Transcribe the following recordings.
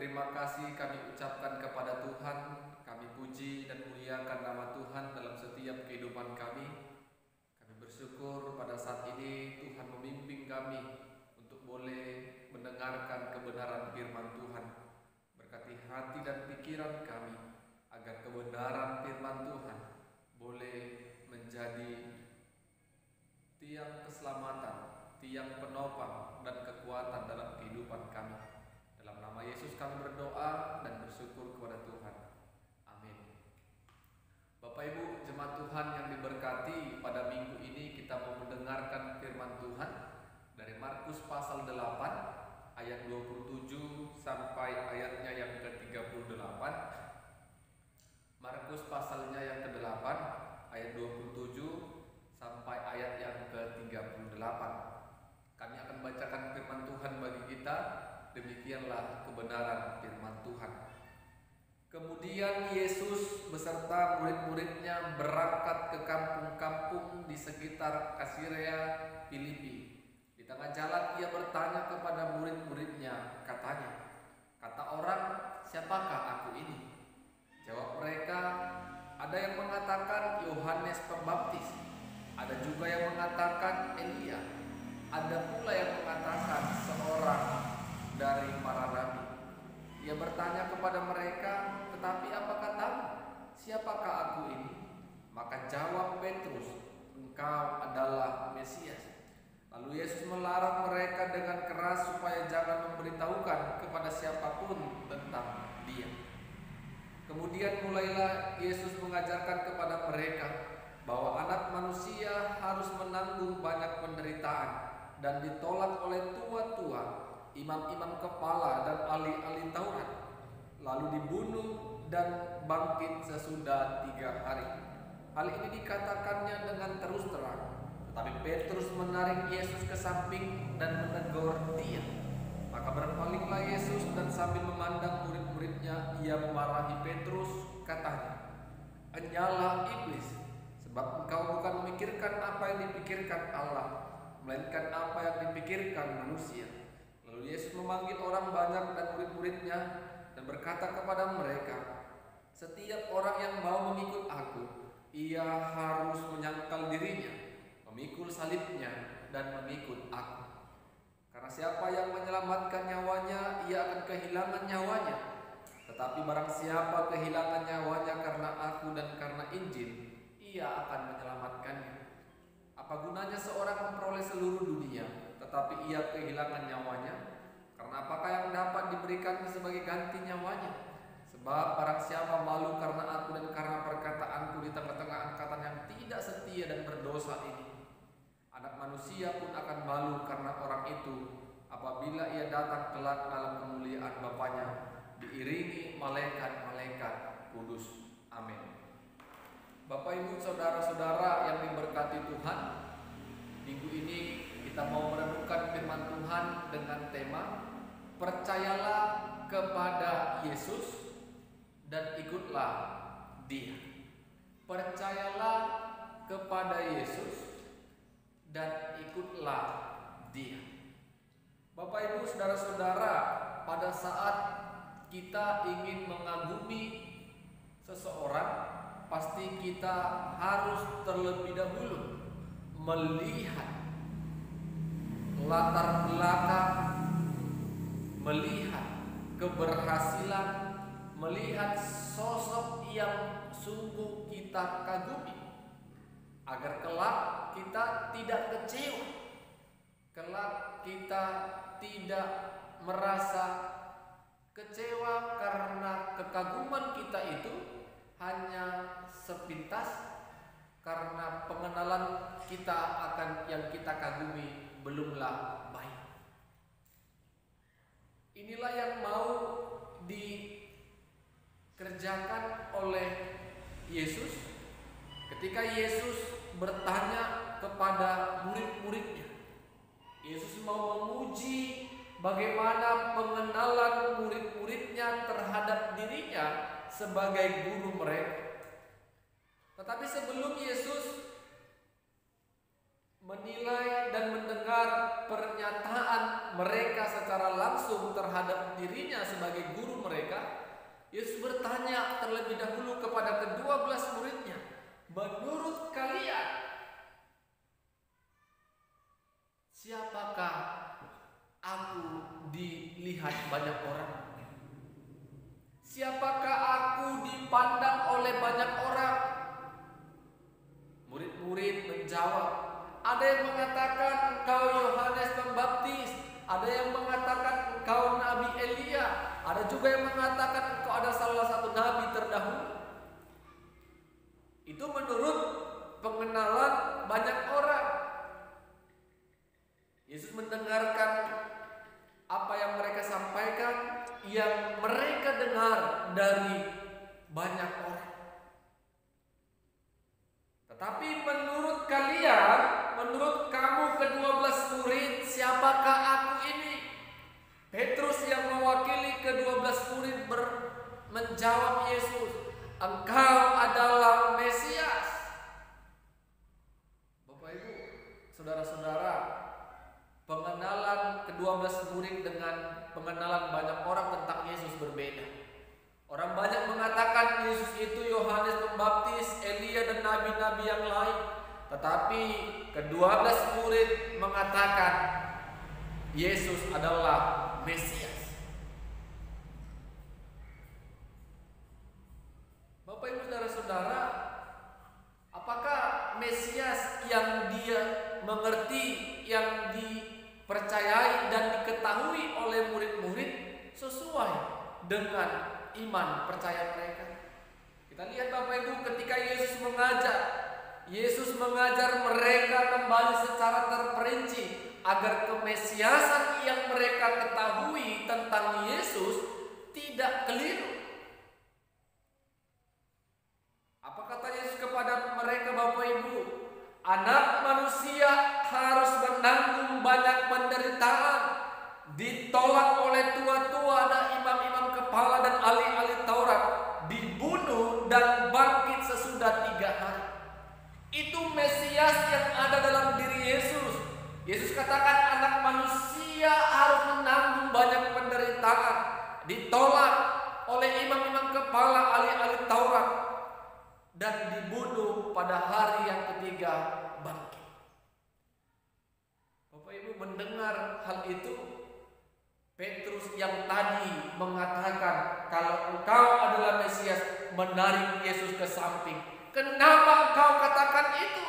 terima kasih kami ucapkan kepada Tuhan. Kami puji dan muliakan nama Tuhan dalam setiap kehidupan kami. Kami bersyukur pada saat ini Tuhan membimbing kami untuk boleh mendengarkan kebenaran firman Tuhan. Berkati hati dan pikiran kami agar kebenaran firman Tuhan boleh menjadi tiang keselamatan, tiang penopang dan kekuatan dalam kehidupan kami. Dalam nama Yesus kami berdoa dan bersyukur kepada Tuhan. Amin. Bapak Ibu jemaat Tuhan yang diberkati, pada minggu ini kita mau mendengarkan firman Tuhan dari Markus pasal 8 ayat 27 sampai ayatnya yang ke-38. Markus pasalnya yang ke-8 ayat 27 sampai ayat yang ke-38. Kami akan bacakan firman Tuhan bagi kita. Demikianlah kebenaran firman Tuhan. Kemudian Yesus beserta murid-muridnya berangkat ke kampung-kampung di sekitar Kaisarea Filipi. Di tengah jalan ia bertanya kepada murid-muridnya, katanya, "Kata orang, siapakah aku ini?" Jawab mereka, "Ada yang mengatakan Yohanes Pembaptis, ada juga yang mengatakan Elia, ada pula yang mengatakan seorang dari para nabi." Ia bertanya kepada mereka, "Tetapi apa katamu? Siapakah aku ini?" Maka jawab Petrus, "Engkau adalah Mesias." Lalu Yesus melarang mereka dengan keras supaya jangan memberitahukan kepada siapapun tentang Dia. Kemudian mulailah Yesus mengajarkan kepada mereka bahwa Anak Manusia harus menanggung banyak penderitaan dan ditolak oleh tua-tua, imam-imam kepala dan ahli-ahli Taurat, lalu dibunuh dan bangkit sesudah 3 hari. Hal ini dikatakannya dengan terus terang, tetapi Petrus menarik Yesus ke samping dan menegur Dia. Maka berpalinglah Yesus dan sambil memandang murid-muridnya, ia memarahi Petrus, katanya, "Enyalah iblis, sebab engkau bukan memikirkan apa yang dipikirkan Allah, melainkan apa yang dipikirkan manusia." Lalu Yesus memanggil orang banyak dan murid-muridnya dan berkata kepada mereka, "Setiap orang yang mau mengikut aku, ia harus menyangkal dirinya, memikul salibnya dan mengikut aku. Karena siapa yang menyelamatkan nyawanya, ia akan kehilangan nyawanya. Tetapi barang siapa kehilangan nyawanya karena aku dan karena Injil, ia akan menyelamatkannya. Apa gunanya seorang memperoleh seluruh dunia, tetapi ia kehilangan nyawanya? Karena apakah yang dapat diberikan sebagai ganti nyawanya? Sebab barang siapa malu karena aku dan karena perkataanku di tengah-tengah angkatan yang tidak setia dan berdosa ini, Anak Manusia pun akan malu karena orang itu apabila ia datang kelak dalam kemuliaan Bapanya diiringi malaikat-malaikat kudus." Amin. Bapak Ibu saudara-saudara yang diberkati Tuhan, minggu ini kita mau merenungkan firman Tuhan dengan tema "Percayalah kepada Yesus dan ikutlah Dia." Percayalah kepada Yesus dan ikutlah Dia. Bapak Ibu saudara-saudara, pada saat kita ingin mengagumi seseorang, pasti kita harus terlebih dahulu melihat latar belakang, melihat keberhasilan, melihat sosok yang sungguh kita kagumi, agar kelak kita tidak kecewa, kelak kita tidak merasa kecewa karena kekaguman kita itu hanya sepintas, karena pengenalan kita akan yang kita kagumi belumlah baik. Inilah yang mau dikerjakan oleh Yesus ketika Yesus bertanya kepada murid-muridnya. Yesus mau menguji bagaimana pengenalan murid-muridnya terhadap dirinya sebagai guru mereka. Tetapi sebelum Yesus menilai dan mendengar pernyataan mereka secara langsung terhadap dirinya sebagai guru mereka, Yesus bertanya terlebih dahulu kepada ke-12 muridnya, menurut kalian, siapakah aku dilihat banyak orang? Siapakah aku dipandang oleh banyak orang? Murid-murid menjawab, ada yang mengatakan engkau Yohanes Pembaptis, ada yang mengatakan engkau Nabi Elia, ada juga yang mengatakan engkau ada salah satu nabi terdahulu. Itu menurut pengenalan banyak orang. Yesus mendengarkan apa yang mereka sampaikan, yang mereka dengar dari banyak orang. Tetapi menurut kalian, menurut kamu ke-12 murid, siapakah aku ini? Petrus yang mewakili ke-12 murid menjawab Yesus, engkau adalah Mesias. Bapak Ibu, saudara-saudara, pengenalan ke-12 murid dengan pengenalan banyak orang tentang Yesus berbeda. Orang banyak mengatakan Yesus itu Yohanes Pembaptis, Elia dan nabi-nabi yang lain. Tetapi ke-12 murid mengatakan Yesus adalah Mesias. Bapak Ibu saudara-saudara, apakah Mesias yang dia mengerti, yang dipercayai dan diketahui oleh murid-murid sesuai dengan iman percaya mereka? Kita lihat Bapak Ibu, ketika Yesus mengajar mereka kembali secara terperinci agar kemesiasan yang mereka ketahui tentang Yesus tidak keliru. Apa kata Yesus kepada mereka Bapak Ibu? Anak manusia harus menanggung banyak penderitaan, ditolak oleh tua-tua dan imam-imam kepala dan ahli-ahli Taurat, dibunuh dan bangkit sesudah 3 hari. Itu Mesias yang ada dalam diri Yesus. Yesus katakan anak manusia harus menanggung banyak penderitaan, ditolak oleh imam-imam kepala, ahli-ahli Taurat, dan dibunuh pada hari yang ketiga bangkit. Bapak Ibu mendengar hal itu, Petrus yang tadi mengatakan kalau engkau adalah Mesias menarik Yesus ke samping. Kenapa engkau katakan itu?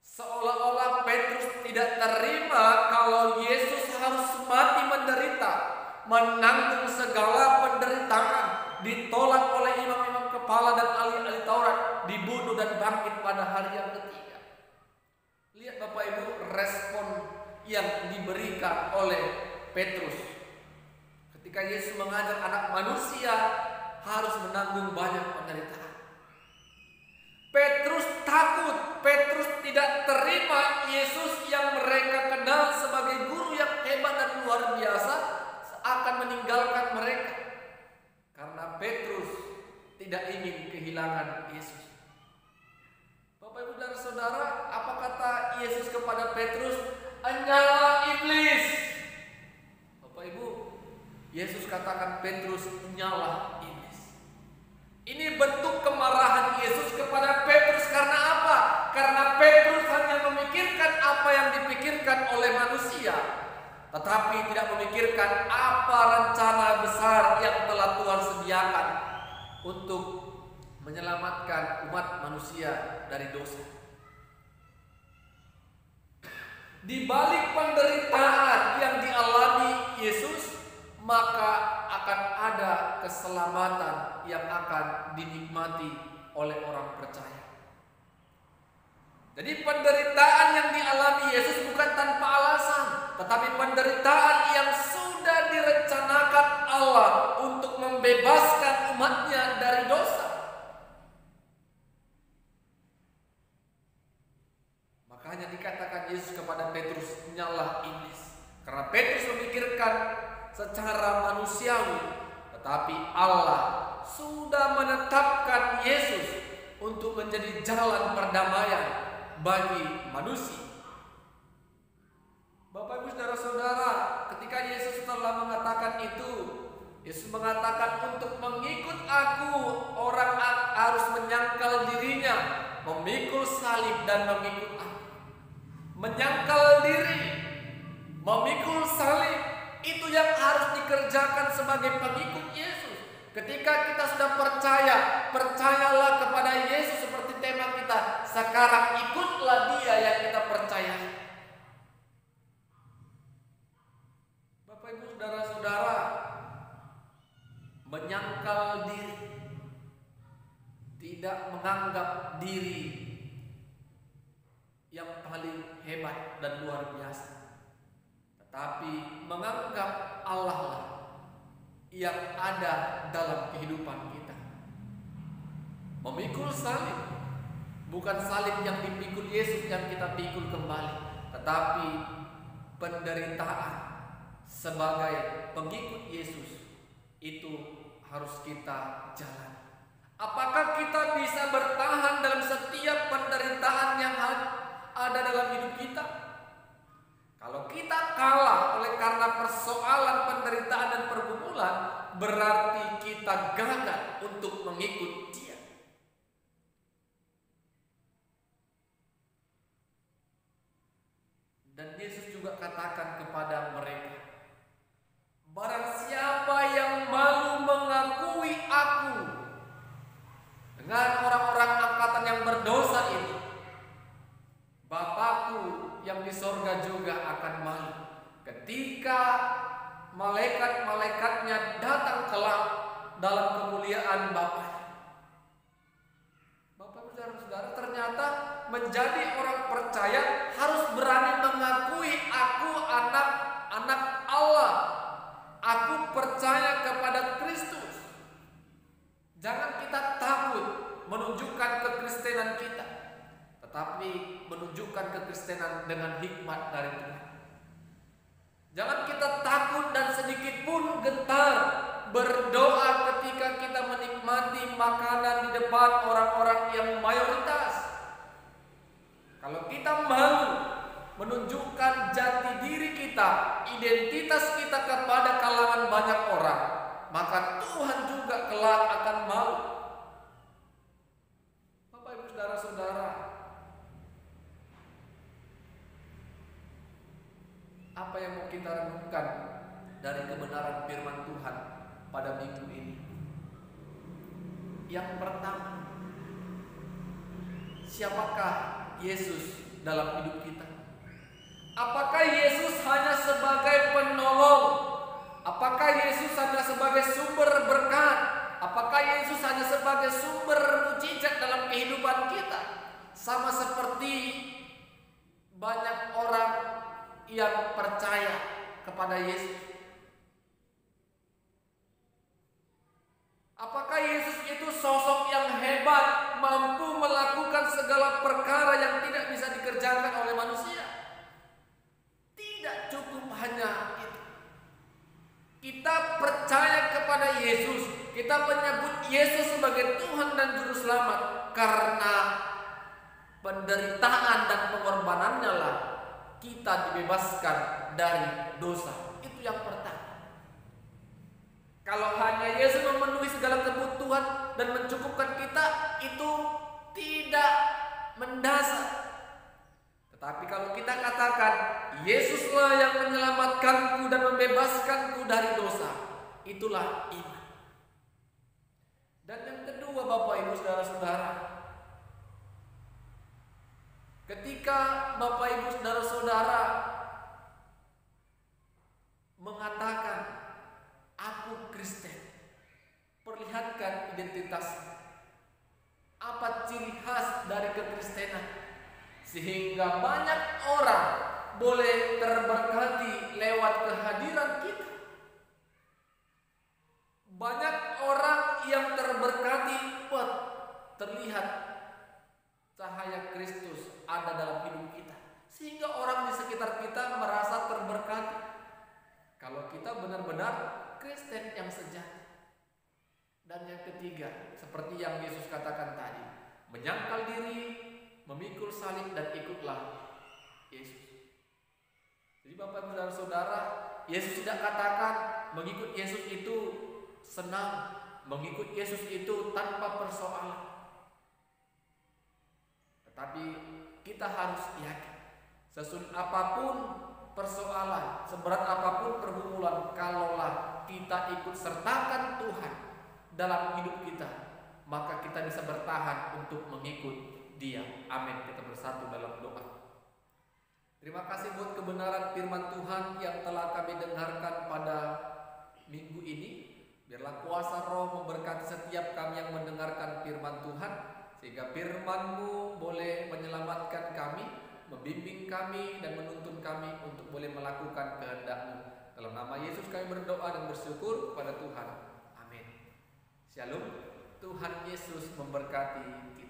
Seolah-olah Petrus tidak terima kalau Yesus harus mati menderita, menanggung segala penderitaan, ditolak oleh imam-imam kepala dan ahli-ahli Taurat, dibunuh dan bangkit pada hari yang ketiga. Lihat Bapak Ibu respon yang diberikan oleh Petrus ketika Yesus mengajar anak manusia harus menanggung banyak penderitaan. Petrus takut, Petrus tidak terima Yesus yang mereka kenal sebagai guru yang hebat dan luar biasa akan meninggalkan mereka. Karena Petrus tidak ingin kehilangan Yesus. Bapak Ibu dan Saudara, apa kata Yesus kepada Petrus? Enyala iblis. Bapak Ibu, Yesus katakan Petrus, nyala iblis. Ini bentuk kemarahan Yesus kepada Petrus karena apa? Karena Petrus hanya memikirkan apa yang dipikirkan oleh manusia, tetapi tidak memikirkan apa rencana besar yang telah Tuhan sediakan untuk menyelamatkan umat manusia dari dosa. Di balik penderitaan yang dialami Yesus, maka akan ada keselamatan yang akan dinikmati oleh orang percaya. Jadi penderitaan yang dialami Yesus bukan tanpa alasan, tetapi penderitaan yang sudah direncanakan Allah untuk membebaskan umatnya dari dosa. Makanya dikatakan Yesus kepada Petrus, nyala iblis. Karena Petrus memikirkan secara manusiawi, tetapi Allah sudah menetapkan Yesus untuk menjadi jalan perdamaian bagi manusia. saudara-saudara, ketika Yesus telah mengatakan itu, Yesus mengatakan untuk mengikut aku, orang harus menyangkal dirinya, memikul salib dan mengikut aku. Menyangkal diri, memikul salib, itu yang harus dikerjakan sebagai pengikut Yesus. Ketika kita sudah percaya, percayalah kepada Yesus seperti tema kita. Sekarang ikutlah Dia yang kita percayai. Bapak Ibu saudara-saudara, menyangkal diri, tidak menganggap diri yang paling hebat dan luar biasa, tetapi menganggap Allah lah yang ada dalam kehidupan kita. Memikul salib, bukan salib yang dipikul Yesus yang kita pikul kembali, tetapi penderitaan sebagai pengikut Yesus itu harus kita jalani. Apakah kita bisa bertahan dalam setiap penderitaan yang ada dalam hidup kita? Kalau kita kalah oleh karena persoalan penderitaan dan pergumulan, berarti kita gagal untuk mengikut Dia. Dan Yesus juga katakan kepada mereka, barang siapa yang malu mengakui aku dengan orang-orang angkatan yang berdosa ini, Bapakku yang di sorga juga akan malu ketika malaikat-malaikatnya datang kelak dalam kemuliaan Bapa. Bapak saudara-saudara, ternyata menjadi orang percaya harus berani mengakui aku anak Allah. Aku percaya kepada Kristus. Jangan kita takut menunjukkan kekristenan kita, tetapi menunjukkan kekristenan dengan hikmat dari Tuhan. Jangan kita takut dan sedikit pun gentar berdoa ketika kita menikmati makanan di depan orang-orang yang mayoritas. Kalau kita malu menunjukkan jati diri kita, identitas kita kepada kalangan banyak orang, maka Tuhan juga kelak akan malu. Bapak Ibu saudara-saudara, apa yang mau kita renungkan dari kebenaran firman Tuhan pada minggu ini? Yang pertama, siapakah Yesus dalam hidup kita? Apakah Yesus hanya sebagai penolong? Apakah Yesus hanya sebagai sumber berkat? Apakah Yesus hanya sebagai sumber mujizat dalam kehidupan kita? Sama seperti banyak orang yang percaya kepada Yesus. Apakah Yesus itu sosok yang hebat, mampu melakukan segala perkara yang tidak bisa dikerjakan oleh manusia? Tidak cukup hanya itu. Kita percaya kepada Yesus, kita menyebut Yesus sebagai Tuhan dan Juru Selamat karena penderitaan dan pengorbanannya lah kita dibebaskan dari dosa. Itu yang pertama. Kalau hanya Yesus memenuhi segala kebutuhan dan mencukupkan kita, itu tidak mendasar. Tetapi kalau kita katakan Yesuslah yang menyelamatkanku dan membebaskanku dari dosa, itulah iman. Dan yang kedua, Bapak Ibu saudara-saudara, ketika Bapak Ibu saudara-saudara mengatakan aku Kristen, perlihatkan identitasnya. Apa ciri khas dari kekristenan? Sehingga banyak orang boleh terberkati lewat kehadiran kita. Banyak orang yang terberkati buat terlihat cahaya Kristus ada dalam hidup kita, sehingga orang di sekitar kita merasa terberkati. Kalau kita benar-benar Kristen yang sejati. Dan yang ketiga, seperti yang Yesus katakan tadi, menyangkal diri, memikul salib dan ikutlah Yesus. Jadi Bapak Ibu dan Saudara, Yesus tidak katakan mengikut Yesus itu senang, mengikut Yesus itu tanpa persoalan. Tetapi kita harus yakin, sesulit apapun persoalan, seberat apapun pergumulan, kalaulah kita ikut sertakan Tuhan dalam hidup kita, maka kita bisa bertahan untuk mengikut Dia. Amin. Kita bersatu dalam doa. Terima kasih buat kebenaran firman Tuhan yang telah kami dengarkan pada minggu ini. Biarlah kuasa Roh memberkati setiap kami yang mendengarkan firman Tuhan, sehingga firman-Mu boleh menyelamatkan kami, membimbing kami dan menuntun kami untuk boleh melakukan kehendak-Mu. Dalam nama Yesus kami berdoa dan bersyukur kepada Tuhan. Amin. Shalom. Tuhan Yesus memberkati kita.